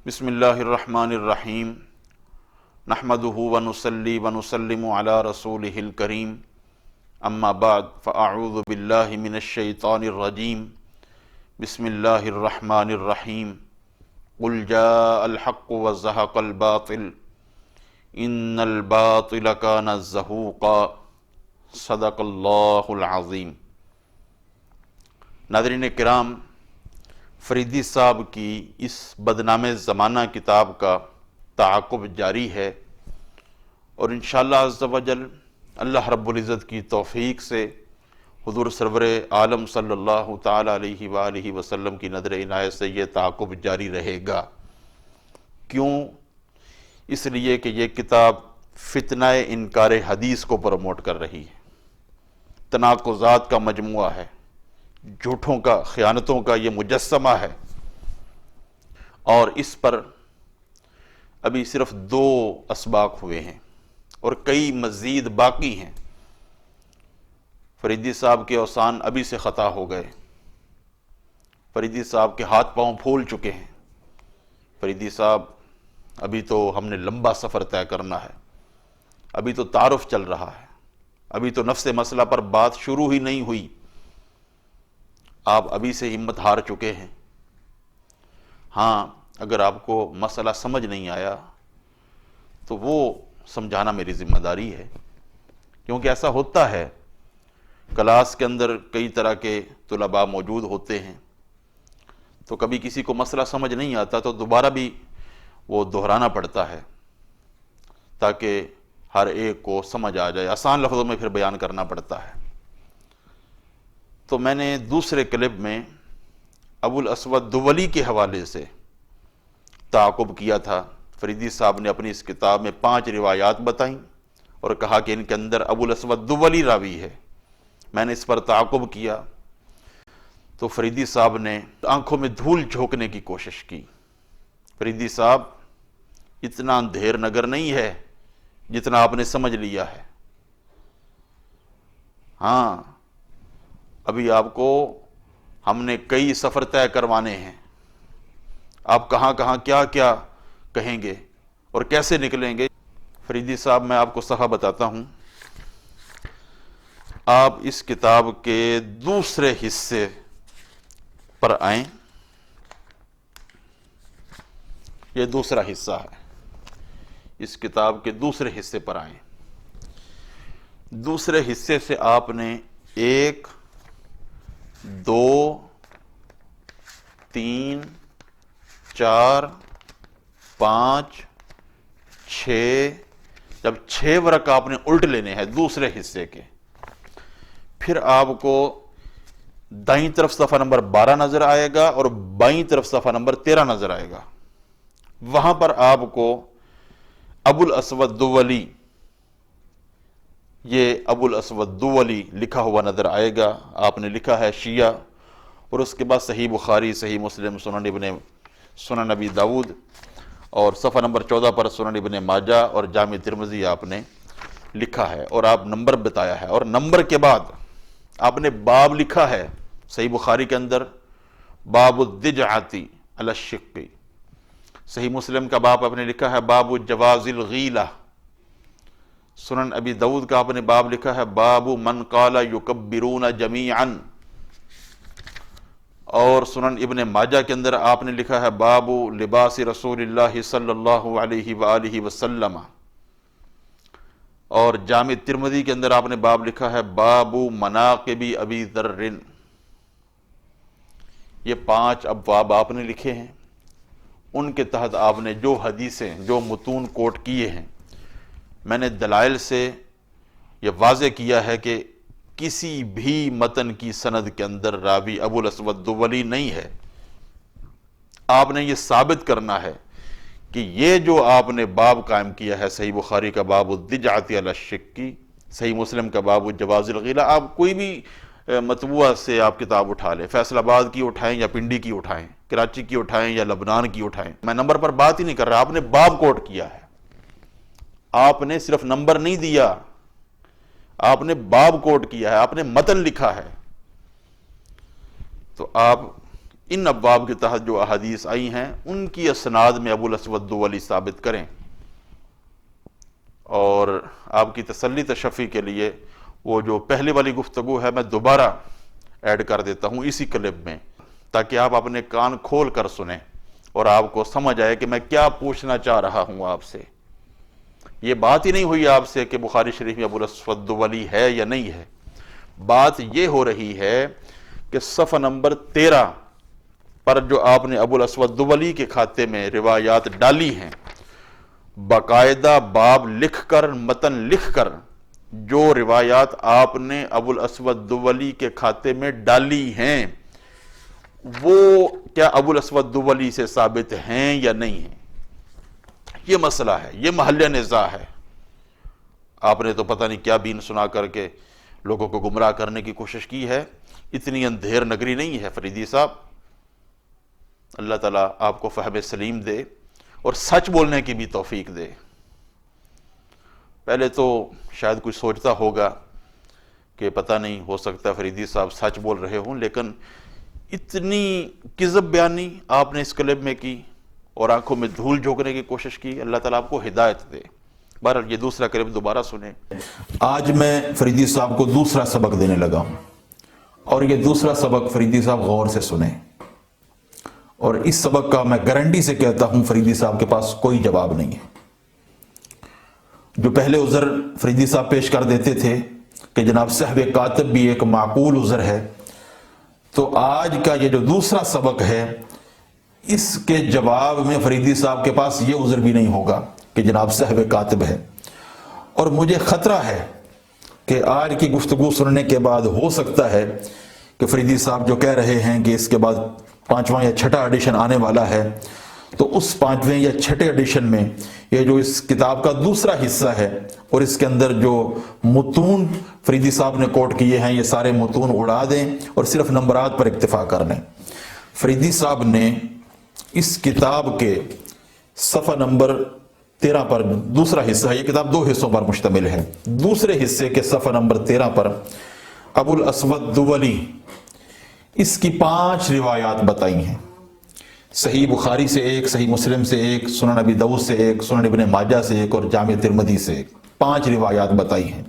بسم اللہ الرحمن الرحیم نحمدہ ونصلی ونسلم علی رسولہ الکریم اما بعد فاعوذ باللہ من الشیطان الرجیم بسم اللہ الرحمن الرحیم قل جاء الحق وزہق الباطل ان الباطل کان زہوقا صدق اللہ العظیم۔ ناظرین کرام، فریدی صاحب کی اس بدنام زمانہ کتاب کا تعاقب جاری ہے، اور انشاءاللہ عز و جل اللہ رب العزت کی توفیق سے حضور سرور عالم صلی اللہ تعالی علیہ وآلہ وسلم کی نظر عنایت سے یہ تعاقب جاری رہے گا۔ کیوں؟ اس لیے کہ یہ کتاب فتنہ انکار حدیث کو پروموٹ کر رہی ہے، تناقضات کا مجموعہ ہے، جھوٹوں کا، خیانتوں کا یہ مجسمہ ہے، اور اس پر ابھی صرف 2 اسباق ہوئے ہیں اور کئی مزید باقی ہیں۔ فریدی صاحب کے اوسان ابھی سے خطا ہو گئے، فریدی صاحب کے ہاتھ پاؤں پھول چکے ہیں، فریدی صاحب ابھی تو ہم نے لمبا سفر طے کرنا ہے، ابھی تو تعارف چل رہا ہے، ابھی تو نفس مسئلہ پر بات شروع ہی نہیں ہوئی، آپ ابھی سے ہمت ہار چکے ہیں۔ ہاں، اگر آپ کو مسئلہ سمجھ نہیں آیا تو وہ سمجھانا میری ذمہ داری ہے، کیونکہ ایسا ہوتا ہے، کلاس کے اندر کئی طرح کے طلباء موجود ہوتے ہیں، تو کبھی کسی کو مسئلہ سمجھ نہیں آتا تو دوبارہ بھی وہ دہرانا پڑتا ہے تاکہ ہر ایک کو سمجھ آ جائے، آسان لفظوں میں پھر بیان کرنا پڑتا ہے۔ تو میں نے دوسرے کلپ میں ابو الاسود دولی کے حوالے سے تعاقب کیا تھا۔ فریدی صاحب نے اپنی اس کتاب میں 5 روایات بتائیں اور کہا کہ ان کے اندر ابو الاسود دولی راوی ہے۔ میں نے اس پر تعاقب کیا تو فریدی صاحب نے آنکھوں میں دھول جھونکنے کی کوشش کی۔ فریدی صاحب، اتنا اندھیر نگر نہیں ہے جتنا آپ نے سمجھ لیا ہے۔ ہاں، ابھی آپ کو ہم نے کئی سفر طے کروانے ہیں، آپ کہاں کہاں کیا کیا کہیں گے اور کیسے نکلیں گے۔ فریدی صاحب، میں آپ کو صفحہ بتاتا ہوں، آپ اس کتاب کے دوسرے حصے پر آئیں، یہ دوسرا حصہ ہے، اس کتاب کے دوسرے حصے پر آئیں۔ دوسرے حصے سے آپ نے 1 2 3 4 5 6 جب 6 ورق آپ نے الٹ لینے ہیں دوسرے حصے کے، پھر آپ کو دائیں طرف صفحہ نمبر 12 نظر آئے گا اور بائیں طرف صفحہ نمبر 13 نظر آئے گا۔ وہاں پر آپ کو ابو الاسود دولی، یہ ابو الاسود دولی لکھا ہوا نظر آئے گا۔ آپ نے لکھا ہے شیعہ، اور اس کے بعد صحیح بخاری، صحیح مسلم، سنن ابی داود، اور صفحہ نمبر 14 پر سنن ابن ماجہ اور جامع ترمذی آپ نے لکھا ہے، اور آپ نمبر بتایا ہے، اور نمبر کے بعد آپ نے باب لکھا ہے۔ صحیح بخاری کے اندر باب الدجعۃ علی الشق، صحیح مسلم کا باب آپ نے لکھا ہے باب جواز الغیلہ، سنن ابی داود کا آپ نے باب لکھا ہے باب من قال یکبرون جمیعا، اور سنن ابن ماجہ کے اندر آپ نے لکھا ہے باب لباس رسول اللہ صلی اللہ علیہ وآلہ وسلم، اور جامع ترمذی کے اندر آپ نے باب لکھا ہے باب مناقب ابی ذر۔ یہ 5 ابواب آپ نے لکھے ہیں، ان کے تحت آپ نے جو حدیثیں، جو متون کوٹ کیے ہیں، میں نے دلائل سے یہ واضح کیا ہے کہ کسی بھی متن کی سند کے اندر راوی ابو الاسود دولی نہیں ہے۔ آپ نے یہ ثابت کرنا ہے کہ یہ جو آپ نے باب قائم کیا ہے، صحیح بخاری کا باب الدجعۃ علی الشق، صحیح مسلم کا باب جواز الغیلہ، آپ کوئی بھی مطبوعہ سے آپ کتاب اٹھا لیں، فیصل آباد کی اٹھائیں یا پنڈی کی اٹھائیں، کراچی کی اٹھائیں یا لبنان کی اٹھائیں، میں نمبر پر بات ہی نہیں کر رہا، آپ نے باب کوٹ کیا ہے، آپ نے صرف نمبر نہیں دیا، آپ نے باب کوٹ کیا ہے، آپ نے متن لکھا ہے۔ تو آپ ان ابواب کے تحت جو احادیث آئی ہیں ان کی اسناد میں ابو الاسود دولی ثابت کریں، اور آپ کی تسلی تشفی کے لیے وہ جو پہلے والی گفتگو ہے میں دوبارہ ایڈ کر دیتا ہوں اسی کلپ میں، تاکہ آپ اپنے کان کھول کر سنیں اور آپ کو سمجھ آئے کہ میں کیا پوچھنا چاہ رہا ہوں آپ سے۔ یہ بات ہی نہیں ہوئی آپ سے کہ بخاری شریف میں ابو الاسود دولی ہے یا نہیں ہے، بات یہ ہو رہی ہے کہ صفحہ نمبر 13 پر جو آپ نے ابو الاسود دولی کے کھاتے میں روایات ڈالی ہیں، باقاعدہ باب لکھ کر، متن لکھ کر جو روایات آپ نے ابو الاسود دولی کے کھاتے میں ڈالی ہیں، وہ کیا ابو الاسود دولی سے ثابت ہیں یا نہیں ہیں؟ یہ مسئلہ ہے، یہ محل نزاع ہے۔ آپ نے تو پتہ نہیں کیا بین سنا کر کے لوگوں کو گمراہ کرنے کی کوشش کی ہے، اتنی اندھیر نگری نہیں ہے فریدی صاحب۔ اللہ تعالیٰ آپ کو فہم سلیم دے اور سچ بولنے کی بھی توفیق دے۔ پہلے تو شاید کوئی سوچتا ہوگا کہ پتہ نہیں، ہو سکتا ہے فریدی صاحب سچ بول رہے ہوں، لیکن اتنی کذب بیانی آپ نے اس کلب میں کی اور آنکھوں میں دھول جھونکنے کی کوشش کی۔ اللہ تعالیٰ آپ کو ہدایت دے۔ بہرحال یہ دوسرا کلپ دوبارہ سنیں۔ آج میں فریدی صاحب کو دوسرا سبق دینے لگا ہوں، اور یہ دوسرا سبق فریدی صاحب غور سے سنیں، اور اس سبق کا میں گارنٹی سے کہتا ہوں فریدی صاحب کے پاس کوئی جواب نہیں ہے۔ جو پہلے عذر فریدی صاحب پیش کر دیتے تھے کہ جناب صاحب کاتب بھی ایک معقول عذر ہے، تو آج کا یہ جو دوسرا سبق ہے اس کے جواب میں فریدی صاحب کے پاس یہ عذر بھی نہیں ہوگا کہ جناب صاحب کاتب ہے۔ اور مجھے خطرہ ہے کہ آج کی گفتگو سننے کے بعد ہو سکتا ہے کہ فریدی صاحب جو کہہ رہے ہیں کہ اس کے بعد 5واں یا 6واں ایڈیشن آنے والا ہے، تو اس 5ویں یا 6ٹھے ایڈیشن میں یہ جو اس کتاب کا دوسرا حصہ ہے اور اس کے اندر جو متون فریدی صاحب نے کوٹ کیے ہیں، یہ سارے متون اڑا دیں اور صرف نمبرات پر اکتفا کر لیں۔ فریدی صاحب نے اس کتاب کے صفحہ نمبر 13 پر، دوسرا حصہ ہے، یہ کتاب 2 حصوں پر مشتمل ہے، دوسرے حصے کے صفحہ نمبر 13 پر ابو الاسود دولی اس کی 5 روایات بتائی ہیں، صحیح بخاری سے 1، صحیح مسلم سے 1، سنن ابی داؤد سے 1، سنن ابن ماجہ سے 1 اور جامع ترمذی سے 1، 5 روایات بتائی ہیں۔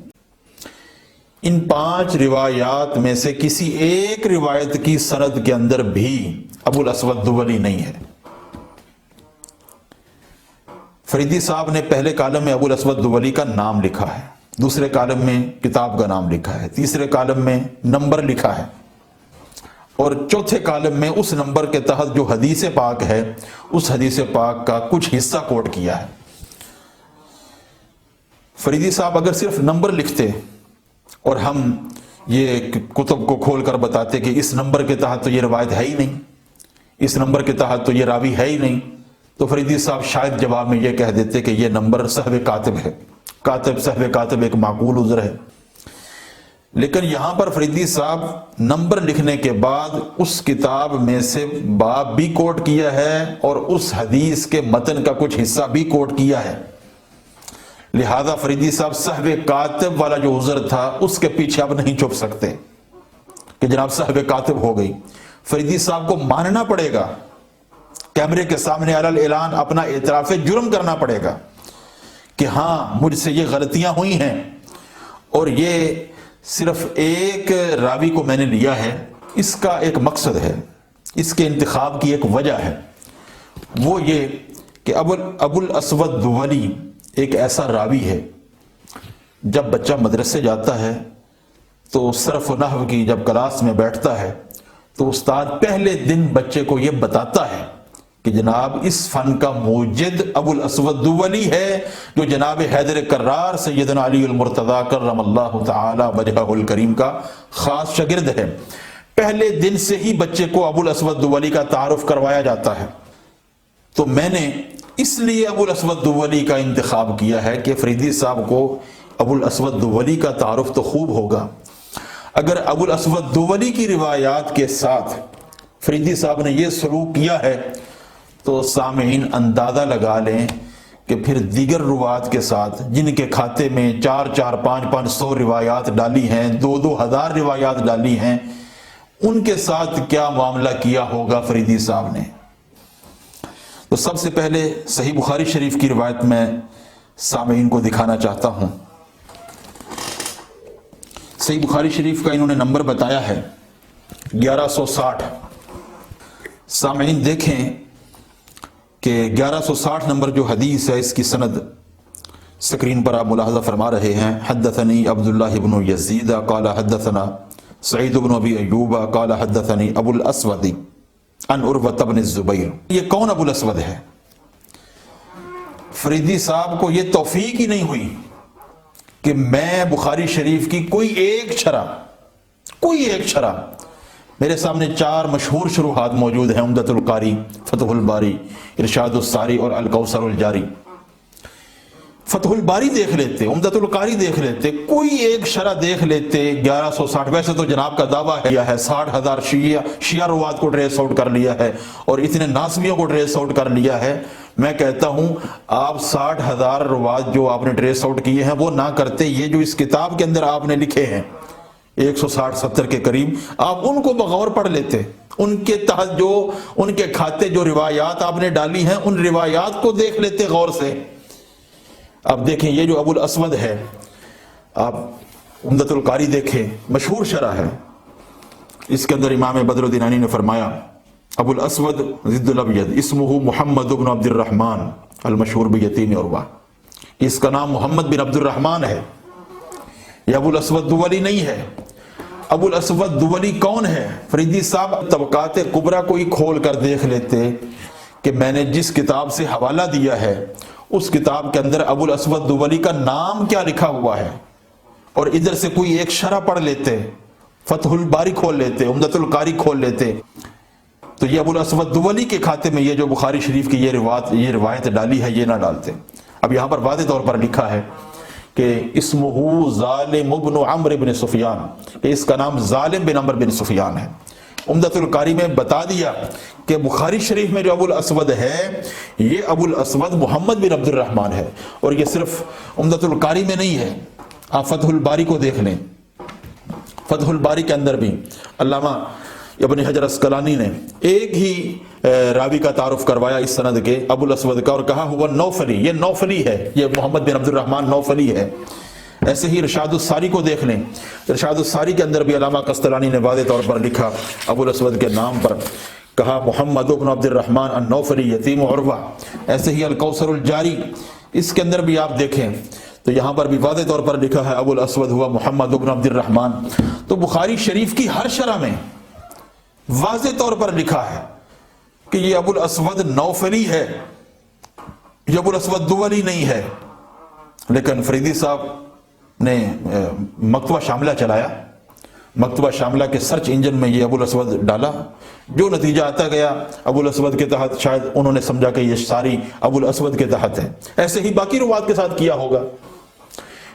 ان 5 روایات میں سے کسی ایک روایت کی سند کے اندر بھی ابو الاسود دولی نہیں ہے۔ فریدی صاحب نے پہلے کالم میں ابو الاسود دولی کا نام لکھا ہے، دوسرے کالم میں کتاب کا نام لکھا ہے، تیسرے کالم میں نمبر لکھا ہے، اور چوتھے کالم میں اس نمبر کے تحت جو حدیث پاک ہے اس حدیث پاک کا کچھ حصہ کوٹ کیا ہے۔ فریدی صاحب اگر صرف نمبر لکھتے اور ہم یہ کتب کو کھول کر بتاتے کہ اس نمبر کے تحت تو یہ روایت ہے ہی نہیں، اس نمبر کے تحت تو یہ راوی ہے ہی نہیں، تو فریدی صاحب شاید جواب میں یہ کہہ دیتے کہ یہ نمبر صاحب کاتب ہے، صاحب کاتب ایک معقول عذر ہے۔ لیکن یہاں پر فریدی صاحب نمبر لکھنے کے بعد اس کتاب میں سے باب بھی کوٹ کیا ہے اور اس حدیث کے متن کا کچھ حصہ بھی کوٹ کیا ہے، لہذا فریدی صاحب صاحب کاتب والا جو عذر تھا اس کے پیچھے اب نہیں چھپ سکتے کہ جناب صاحب کاتب ہو گئی۔ فریدی صاحب کو ماننا پڑے گا، کیمرے کے سامنے علی اعلان اپنا اعتراف جرم کرنا پڑے گا کہ ہاں مجھ سے یہ غلطیاں ہوئی ہیں، اور یہ صرف ایک راوی کو میں نے لیا ہے، اس کا ایک مقصد ہے، اس کے انتخاب کی ایک وجہ ہے، وہ یہ کہ ابو الاسود دولی ایک ایسا راوی ہے، جب بچہ مدرسے جاتا ہے تو صرف و نحو کی جب کلاس میں بیٹھتا ہے تو استاد پہلے دن بچے کو یہ بتاتا ہے کہ جناب اس فن کا موجد ابو الاسود دولی ہے، جو جناب حیدر کرار سیدنا علی المرتضی کرم اللہ تعالی وجہہ الکریم کا خاص شاگرد ہے۔ پہلے دن سے ہی بچے کو ابو الاسود دولی کا تعارف کروایا جاتا ہے۔ تو میں نے اس لیے ابو الاسود دولی کا انتخاب کیا ہے کہ فریدی صاحب کو ابو الاسود دولی کا تعارف تو خوب ہوگا۔ اگر ابو الاسود دولی کی روایات کے ساتھ فریدی صاحب نے یہ سلوک کیا ہے تو سامعین اندازہ لگا لیں کہ پھر دیگر روایات کے ساتھ جن کے کھاتے میں 400-500 روایات ڈالی ہیں، 2,000 روایات ڈالی ہیں، ان کے ساتھ کیا معاملہ کیا ہوگا فریدی صاحب نے؟ تو سب سے پہلے صحیح بخاری شریف کی روایت میں سامعین کو دکھانا چاہتا ہوں۔ صحیح بخاری شریف کا انہوں نے نمبر بتایا ہے 1160۔ سامعین دیکھیں کہ 1160 نمبر جو حدیث ہے، اس کی سند سکرین پر آپ ملاحظہ فرما رہے ہیں۔ حدثنی عبداللہ بن یزید قال حدثنا سعید بن ابی ایوب قال حدثنی ابو الاسود عن عروۃ بن الزبیر۔ یہ کون ابو الاسود ہے؟ فریدی صاحب کو یہ توفیق ہی نہیں ہوئی کہ میں بخاری شریف کی کوئی ایک شرح میرے سامنے 4 مشہور شروحات موجود ہیں، عمدۃ القاری، فتح الباری، ارشاد الساری اور الکوثر الجاری۔ فتح الباری دیکھ لیتے، عمدۃ القاری دیکھ لیتے، کوئی ایک شرح دیکھ لیتے 1160۔ ویسے تو جناب کا دعویٰ ہے 60,000 شیعہ روات کو ٹریس آؤٹ کر لیا ہے اور اتنے ناسبیوں کو ٹریس آؤٹ کر لیا ہے۔ میں کہتا ہوں آپ 60,000 روات جو آپ نے ٹریس آؤٹ کیے ہیں وہ نہ کرتے، یہ جو اس کتاب کے اندر آپ نے لکھے ہیں 160-70 کے قریب، آپ ان کو بغور پڑھ لیتے، ان کے تحت جو ان کے کھاتے جو روایات آپ نے ڈالی ہیں ان روایات کو دیکھ لیتے غور سے۔ اب دیکھیں یہ جو ابو الاسود ہے، آپ عمدۃ القاری دیکھیں، مشہور شرح ہے، اس کے اندر امام بدر الدینانی نے فرمایا ابو الاسود ضد الابید اسمہ محمد بن عبد الرحمن المشہور بیتیم عروہ۔ اس کا نام محمد بن عبد الرحمن ہے، یہ ابو الاسود دولی نہیں ہے۔ ابو الاسود دولی کون ہے؟ فریدی صاحب طبقات کبریٰ کو ہی کھول کر دیکھ لیتے کہ میں نے جس کتاب سے حوالہ دیا ہے اس کتاب کے اندر ابو الاسود دولی کا نام کیا لکھا ہوا ہے، اور ادھر سے کوئی ایک شرح پڑھ لیتے، فتح الباری کھول لیتے، عمدۃ القاری کھول لیتے، تو یہ ابو الاسود دولی کے کھاتے میں یہ جو بخاری شریف کی یہ روایت ڈالی ہے یہ نہ ڈالتے۔ اب یہاں پر واضح طور پر لکھا ہے کہ اسمہ ظالم بن عمرو بن سفیان، کہ اس کا نام ظالم بن عمرو بن سفیان ہے۔ عمدۃ القاری میں بتا دیا کہ بخاری شریف میں جو ابو الاسود ہے یہ ابو الاسود محمد بن عبد الرحمن ہے، اور یہ صرف عمدۃ القاری میں نہیں ہے، آپ فتح الباری کو دیکھ لیں۔ فتح الباری کے اندر بھی علامہ ابن حجر اسقلانی نے ایک ہی راوی کا تعارف کروایا اس سند کے ابو الاسود کا، اور کہا ہوا نوفلی، یہ نوفلی ہے، یہ محمد بن عبد الرحمن نوفلی ہے۔ ایسے ہی ارشاد الساری کو دیکھ لیں، ارشاد الساری کے اندر بھی علامہ قسطلانی نے واضح طور پر لکھا ابو الاسود کے نام پر، کہا محمد بن عبد الرحمن النوفلی یتیم عروہ۔ ایسے ہی الکوثر الجاری، اس کے اندر بھی آپ دیکھیں تو یہاں پر بھی واضح طور پر لکھا ہے ابو الاسود ہوا محمد بن عبد الرحمن۔ تو بخاری شریف کی ہر شرح میں واضح طور پر لکھا ہے کہ یہ ابو الاسود نوفلی ہے، یہ ابو الاسود دولی نہیں ہے۔ لیکن فریدی صاحب نے مکتبہ شاملہ چلایا، مکتبہ شاملہ کے سرچ انجن میں یہ ابو الاسود ڈالا، جو نتیجہ آتا گیا ابو الاسود کے تحت شاید انہوں نے سمجھا کہ یہ ساری ابو الاسود کے تحت ہے۔ ایسے ہی باقی روات کے ساتھ کیا ہوگا،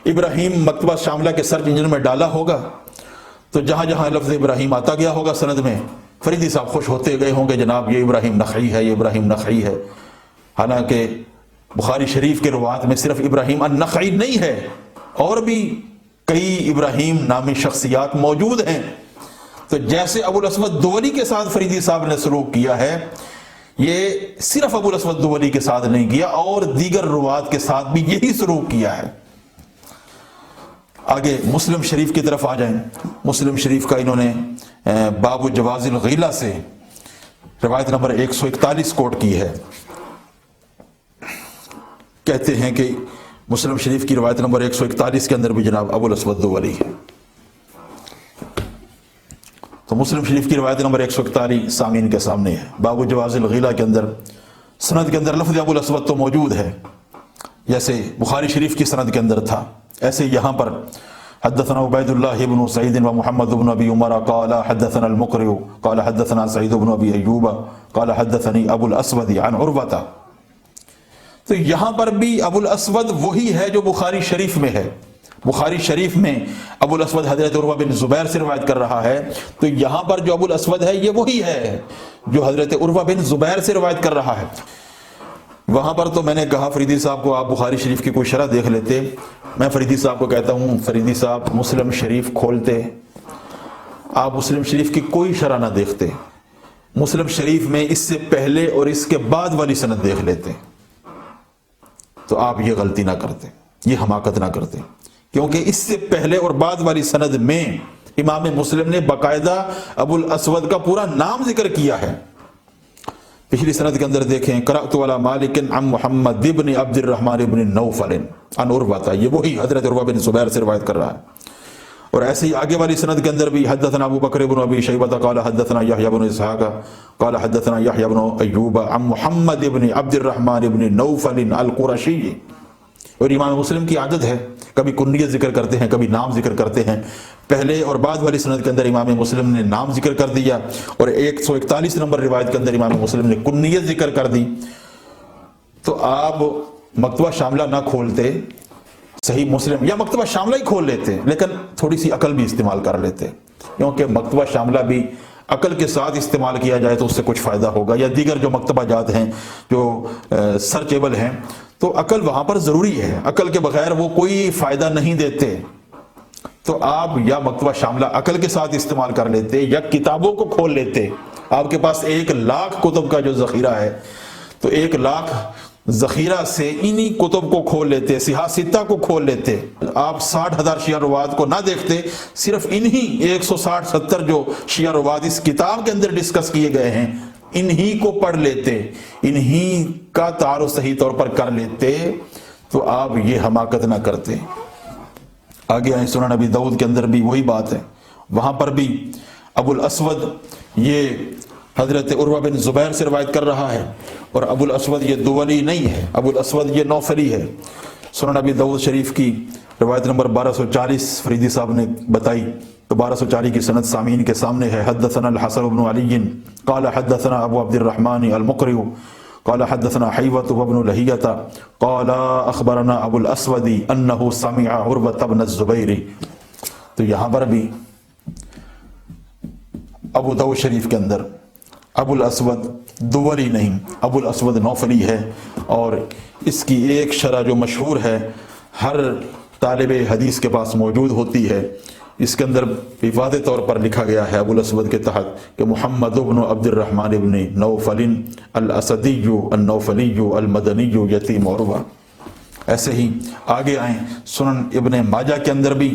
ابراہیم مکتبہ شاملہ کے سرچ انجن میں ڈالا ہوگا تو جہاں جہاں لفظ ابراہیم آتا گیا ہوگا سند میں، فریدی صاحب خوش ہوتے گئے ہوں گے، جناب یہ ابراہیم نخعی ہے، یہ ابراہیم نخعی ہے۔ حالانکہ بخاری شریف کے روات میں صرف ابراہیم النخعی نہیں ہے، اور بھی کئی ابراہیم نامی شخصیات موجود ہیں۔ تو جیسے ابو الاسود دولی کے ساتھ فریدی صاحب نے سلوک کیا ہے، یہ صرف ابو الاسود دولی کے ساتھ نہیں کیا، اور دیگر روات کے ساتھ بھی یہی سلوک کیا ہے۔ آگے مسلم شریف کی طرف آ جائیں۔ مسلم شریف کا انہوں نے باب جواز الغیلہ سے روایت نمبر 141 کوٹ کی ہے۔ کہتے ہیں کہ مسلم شریف کی روایت نمبر 141 کے اندر بھی جناب ابو الاسود دولی ہے۔ تو مسلم شریف کی روایت نمبر 141 سامعین کے سامنے ہے۔ باب جواز الغیلہ کے اندر سند کے اندر لفظ ابو الاسود تو موجود ہے، جیسے بخاری شریف کی سند کے اندر تھا، ایسے یہاں پر حدثنا عبید اللہ بن سعید و محمد بن ابی عمر قال حدثنا المقرئ قال حدثنا سعید بن ابی ایوب قال حدثنی ابو الاسود عن عروہ۔ تو یہاں پر بھی ابو الاسود وہی ہے جو بخاری شریف میں ہے۔ بخاری شریف میں ابو الاسود حضرت عروہ بن زبیر سے روایت کر رہا ہے، تو یہاں پر جو ابو الاسود ہے یہ وہی ہے جو حضرت عروہ بن زبیر سے روایت کر رہا ہے۔ وہاں پر تو میں نے کہا فریدی صاحب کو آپ بخاری شریف کی کوئی شرح دیکھ لیتے۔ میں فریدی صاحب کو کہتا ہوں فریدی صاحب مسلم شریف کھولتے آپ مسلم شریف کی کوئی شرح نہ دیکھتے، مسلم شریف میں اس سے پہلے اور اس کے بعد والی سند دیکھ لیتے، تو آپ یہ غلطی نہ کرتے، یہ حماقت نہ کرتے، کیونکہ اس سے پہلے اور بعد والی سند میں امام مسلم نے باقاعدہ ابو الاسود کا پورا نام ذکر کیا ہے۔ پچھلی سند کے اندر دیکھیں، قرأت علی مالک عن محمد بن عبد الرحمن بن نوفل عن عروہ، یہ وہی حضرت عروہ بن زبیر سے روایت کر رہا ہے۔ اور ایسے ہی آگے والی سند کے اندر بھی حدثنا ابو بکر بن ابی شیبہ قال حدثنا یحیی بن اسحاق قال حدثنا یحیی بن ایوب عن محمد بن عبد الرحمن بن نوفل القرشی۔ اور امام مسلم کی عادت ہے، کبھی کنیت ذکر کرتے ہیں، کبھی نام ذکر کرتے ہیں۔ پہلے اور بعد والی سند کے اندر امام مسلم نے نام ذکر کر دیا، اور 141 نمبر روایت کے اندر امام مسلم نے کنیت ذکر کر دی۔ تو آپ مکتبہ شاملہ نہ کھولتے، صحیح مسلم یا مکتبہ شاملہ ہی کھول لیتے، لیکن تھوڑی سی عقل بھی استعمال کر لیتے، کیونکہ مکتبہ شاملہ بھی عقل کے ساتھ استعمال کیا جائے تو اس سے کچھ فائدہ ہوگا، یا دیگر جو مکتبہ جات ہیں جو سرچیبل ہیں، تو عقل وہاں پر ضروری ہے، عقل کے بغیر وہ کوئی فائدہ نہیں دیتے۔ تو آپ یا مکتبہ شاملہ عقل کے ساتھ استعمال کر لیتے، یا کتابوں کو کھول لیتے۔ آپ کے پاس 1,00,000 کتب کا جو ذخیرہ ہے، تو 1,00,000 ذخیرہ سے انہی کتب کو کھول لیتے، صحاح ستہ کو کھول لیتے۔ آپ 60,000 شیعہ روات کو نہ دیکھتے، صرف انہی 160-70 جو شیعہ روات اس کتاب کے اندر ڈسکس کیے گئے ہیں، انہی کو پڑھ لیتے، انہی کا تعارف صحیح طور پر کر لیتے، تو آپ یہ حماقت نہ کرتے۔ آگے آئیں، سنن ابی داؤد کے اندر بھی وہی بات ہے، وہاں پر بھی ابو الاسود یہ حضرت عروہ بن زبیر سے روایت کر رہا ہے، اور ابو الاسود یہ دولی نہیں ہے، ابو الاسود یہ نوفلی ہے۔ سنن ابی داؤد شریف کی روایت نمبر 1240 فریدی صاحب نے بتائی، تو 1240 کی سند سامعین کے سامنے ہے۔ حدثنا الحسن بن علی قال حدثنا ابو عبد الرحمن المقری قال حدثنا حیوة بن لہیۃ قال اخبرنا ابو الاسود انه سمع عروة بن الزبیر۔ تو یہاں پر بھی ابو داؤد شریف کے اندر ابو الاسود دولی نہیں، ابو الاسود نوفلی ہے، اور اس کی ایک شرح جو مشہور ہے، ہر طالب حدیث کے پاس موجود ہوتی ہے۔ اس کے اندر واضح طور پر لکھا گیا ہے ابو الاسود کے تحت کہ محمد بن عبد الرحمن بن نوفل الاسدی النوفلی المدنی یتیم عروہ۔ ایسے ہی آگے آئیں، سنن ابن ماجہ کے اندر بھی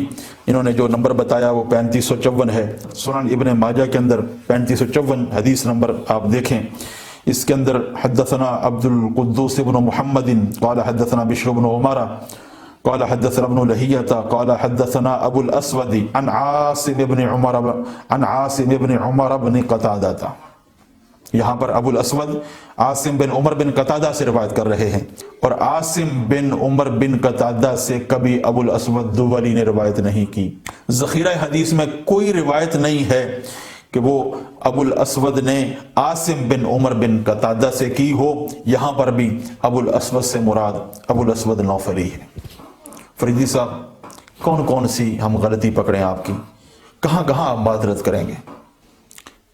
انہوں نے جو نمبر بتایا وہ 3554 ہے۔ سنن ابن ماجہ کے اندر 3554 حدیث نمبر آپ دیکھیں، اس کے اندر حدثنا عبد القدوس بن محمد قال حدثنا بشر بن عمر قال حدثنا ابن لہیۃ قال حدثنا ابو الاسود عن عاصم بن عمر بن قتادہ۔ یہاں پر ابو الاسود عاصم بن عمر بن قتادہ سے روایت کر رہے ہیں، اور عاصم بن عمر بن قتادہ سے کبھی ابو الاسود دولی نے روایت نہیں کی۔ ذخیرہ حدیث میں کوئی روایت نہیں ہے کہ وہ ابو الاسود نے عاصم بن عمر بن قتادہ سے کی ہو۔ یہاں پر بھی ابو الاسود سے مراد ابو الاسود نوفلی ہے۔ فریدی صاحب، کون کون سی ہم غلطی پکڑیں آپ کی؟ کہاں کہاں آپ معذرت کریں گے؟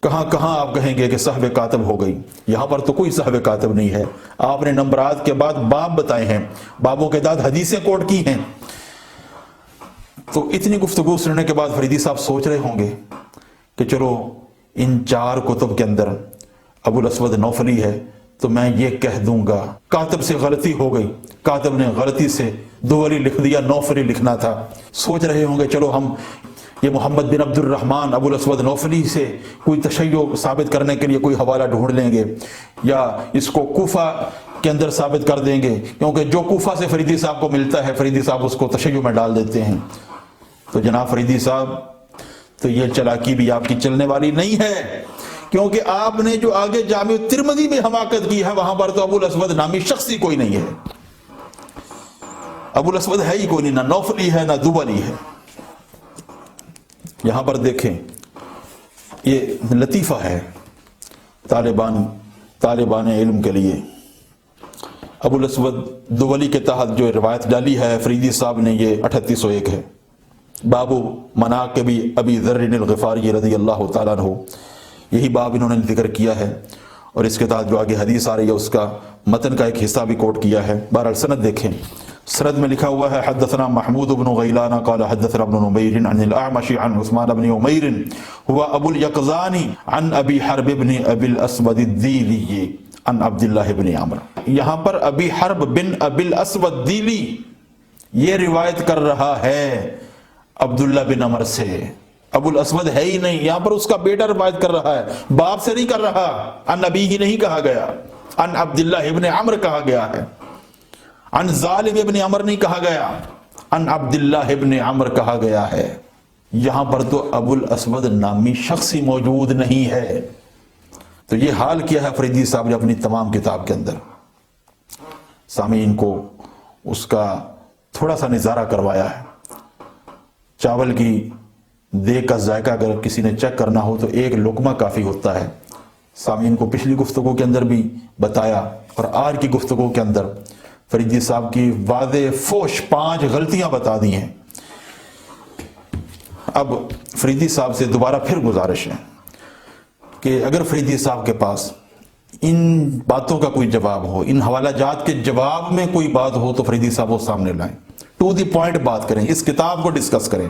کہاں کہاں آپ کہیں گے کہ صحب کاتب ہو گئی؟ یہاں پر تو کوئی صحب کاتب نہیں ہے۔ آپ نے نمبرات کے بعد باب بتائے ہیں، بابوں کے بعد حدیثیں کوٹ کی ہیں۔ تو اتنی گفتگو سننے کے بعد فریدی صاحب سوچ رہے ہوں گے کہ چلو ان 4 کتب کے اندر ابو الاسود نوفلی ہے، تو میں یہ کہہ دوں گا کاتب سے غلطی ہو گئی، کاتب نے غلطی سے دولی لکھ دیا، نوفلی لکھنا تھا۔ سوچ رہے ہوں گے چلو ہم یہ محمد بن عبد الرحمن ابو الاسود نوفلی سے کوئی تشیع ثابت کرنے کے لیے کوئی حوالہ ڈھونڈ لیں گے، یا اس کو کوفہ کے اندر ثابت کر دیں گے، کیونکہ جو کوفہ سے فریدی صاحب کو ملتا ہے فریدی صاحب اس کو تشیع میں ڈال دیتے ہیں۔ تو جناب فریدی صاحب، تو یہ چلاکی بھی آپ کی چلنے والی نہیں ہے، کیونکہ آپ نے جو آگے جامع ترمذی میں حماقت کی ہے وہاں پر تو ابو الاسود نامی شخص ہی کوئی نہیں ہے، ابو الاسود ہے ہی کوئی نہیں، نہ نوفلی ہے نہ دولی ہے۔ یہاں پر دیکھیں، یہ لطیفہ ہے طالبان علم کے لیے۔ ابو الاسود دولی کے تحت جو روایت ڈالی ہے فریدی صاحب نے، یہ 3801 ہے، باب مناقب ابی ذر الغفاری رضی اللہ تعالیٰ عنہ، یہی باب انہوں نے ذکر کیا ہے، اور اس کے تحت جو آگے حدیث آ رہی ہے اس کا متن کا ایک حصہ بھی کوٹ کیا ہے۔ بہرحال سند دیکھیں، سند میں لکھا ہوا ہے حدثنا محمود بن غیلان قال حدثنا ابن نمیر عن الاعمش عن عثمان بن عمیر هو ابو الیقظان عن ابی حرب بن ابی الاسود الدیلی عن عبداللہ بن عمرو. یہاں پر ابی حرب بن ابی الاسود الدیلی یہ روایت کر رہا ہے عبداللہ بن عمر سے. ابو الاسود ہے ہی نہیں، یہاں پر اس کا بیٹا روایت کر رہا ہے، باپ سے نہیں کر رہا. عن ابی ہی نہیں کہا گیا، عن عبداللہ ابن عمر کہا گیا ہے. عن ظالم ابن عمر نہیں کہا گیا، عن عبداللہ ابن عمر کہا گیا ہے. یہاں پر تو ابو الاسود نامی شخص ہی موجود نہیں ہے. تو یہ حال کیا ہے فریدی صاحب نے اپنی تمام کتاب کے اندر. سامعین کو اس کا تھوڑا سا نظارہ کروایا ہے. چاول کی دیگ کا ذائقہ اگر کسی نے چیک کرنا ہو تو ایک لقمہ کافی ہوتا ہے. سامعین کو پچھلی گفتگو کے اندر بھی بتایا اور آج کی گفتگو کے اندر فریدی صاحب کی واضح فوش 5 غلطیاں بتا دی ہیں. اب فریدی صاحب سے دوبارہ پھر گزارش ہے کہ اگر فریدی صاحب کے پاس ان باتوں کا کوئی جواب ہو، ان حوالہ جات کے جواب میں کوئی بات ہو تو فریدی صاحب وہ سامنے لائیں، ٹو دی پوائنٹ بات کریں، اس کتاب کو ڈسکس کریں.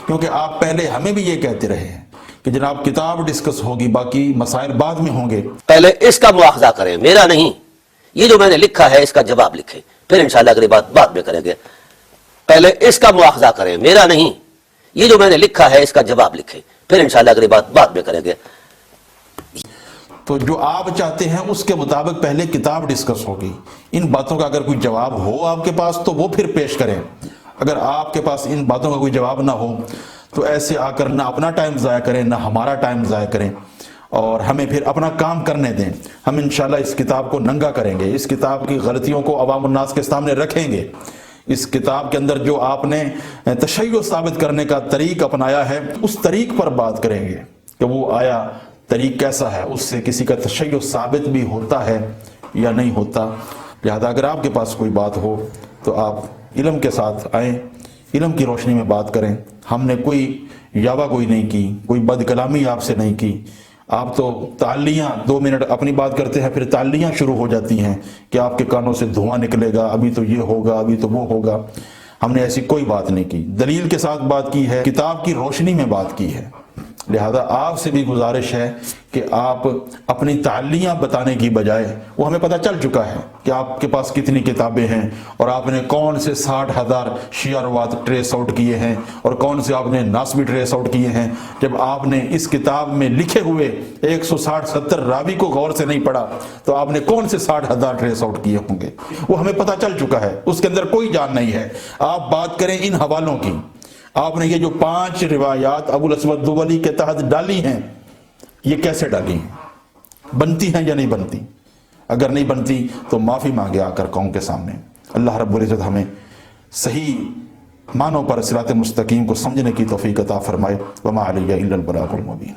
کیونکہ آپ پہلے ہمیں بھی یہ کہتے رہے ہیں کہ جناب کتاب ڈسکس ہوگی، باقی مسائل بعد میں ہوں گے. پہلے اس کا مواخذہ کریں، میرا نہیں. یہ جو میں نے لکھا ہے اس کا جواب لکھیں، پھر انشاءاللہ اگلی بات بعد میں کریں گے. پہلے اس کا مواخذہ کریں، میرا نہیں. یہ جو میں نے لکھا ہے اس کا جواب لکھیں، پھر انشاءاللہ اگلی بات بعد میں کریں گے. تو جو آپ چاہتے ہیں اس کے مطابق پہلے کتاب ڈسکس ہوگی. ان باتوں کا اگر کوئی جواب ہو آپ کے پاس تو وہ پھر پیش کریں. اگر آپ کے پاس ان باتوں کا کوئی جواب نہ ہو تو ایسے آ کر نہ اپنا ٹائم ضائع کریں نہ ہمارا ٹائم ضائع کریں اور ہمیں پھر اپنا کام کرنے دیں. ہم انشاءاللہ اس کتاب کو ننگا کریں گے، اس کتاب کی غلطیوں کو عوام الناس کے سامنے رکھیں گے. اس کتاب کے اندر جو آپ نے تشیع ثابت کرنے کا طریق اپنایا ہے اس طریق پر بات کریں گے کہ وہ آیا طریق کیسا ہے، اس سے کسی کا تشیع ثابت بھی ہوتا ہے یا نہیں ہوتا. لہذا اگر آپ کے پاس کوئی بات ہو تو آپ علم کے ساتھ آئیں، علم کی روشنی میں بات کریں. ہم نے کوئی یاوہ گوئی نہیں کی، کوئی بد کلامی آپ سے نہیں کی. آپ تو تعلیاں 2 منٹ اپنی بات کرتے ہیں پھر تعلیاں شروع ہو جاتی ہیں کہ آپ کے کانوں سے دھواں نکلے گا، ابھی تو یہ ہوگا، ابھی تو وہ ہوگا. ہم نے ایسی کوئی بات نہیں کی، دلیل کے ساتھ بات کی ہے، کتاب کی روشنی میں بات کی ہے. لہذا آپ سے بھی گزارش ہے کہ آپ اپنی تعلیاں بتانے کی بجائے، وہ ہمیں پتہ چل چکا ہے کہ آپ کے پاس کتنی کتابیں ہیں اور آپ نے کون سے 60,000 شیعہ روات ٹریس آؤٹ کیے ہیں اور کون سے آپ نے ناسبی ٹریس آؤٹ کیے ہیں. جب آپ نے اس کتاب میں لکھے ہوئے 160-70 راوی کو غور سے نہیں پڑھا تو آپ نے کون سے 60,000 ٹریس آؤٹ کیے ہوں گے؟ وہ ہمیں پتہ چل چکا ہے، اس کے اندر کوئی جان نہیں ہے. آپ بات کریں ان حوالوں کی. آپ نے یہ جو 5 روایات ابو الاسود دولی کے تحت ڈالی ہیں، یہ کیسے ڈالی ہیں؟ بنتی ہیں یا نہیں بنتی؟ اگر نہیں بنتی تو معافی مانگے آ کر قوم کے سامنے. اللہ رب العزت ہمیں صحیح معنوں پر صراط مستقیم کو سمجھنے کی توفیق عطا فرمائے. وما علی الا البلاغ المبین.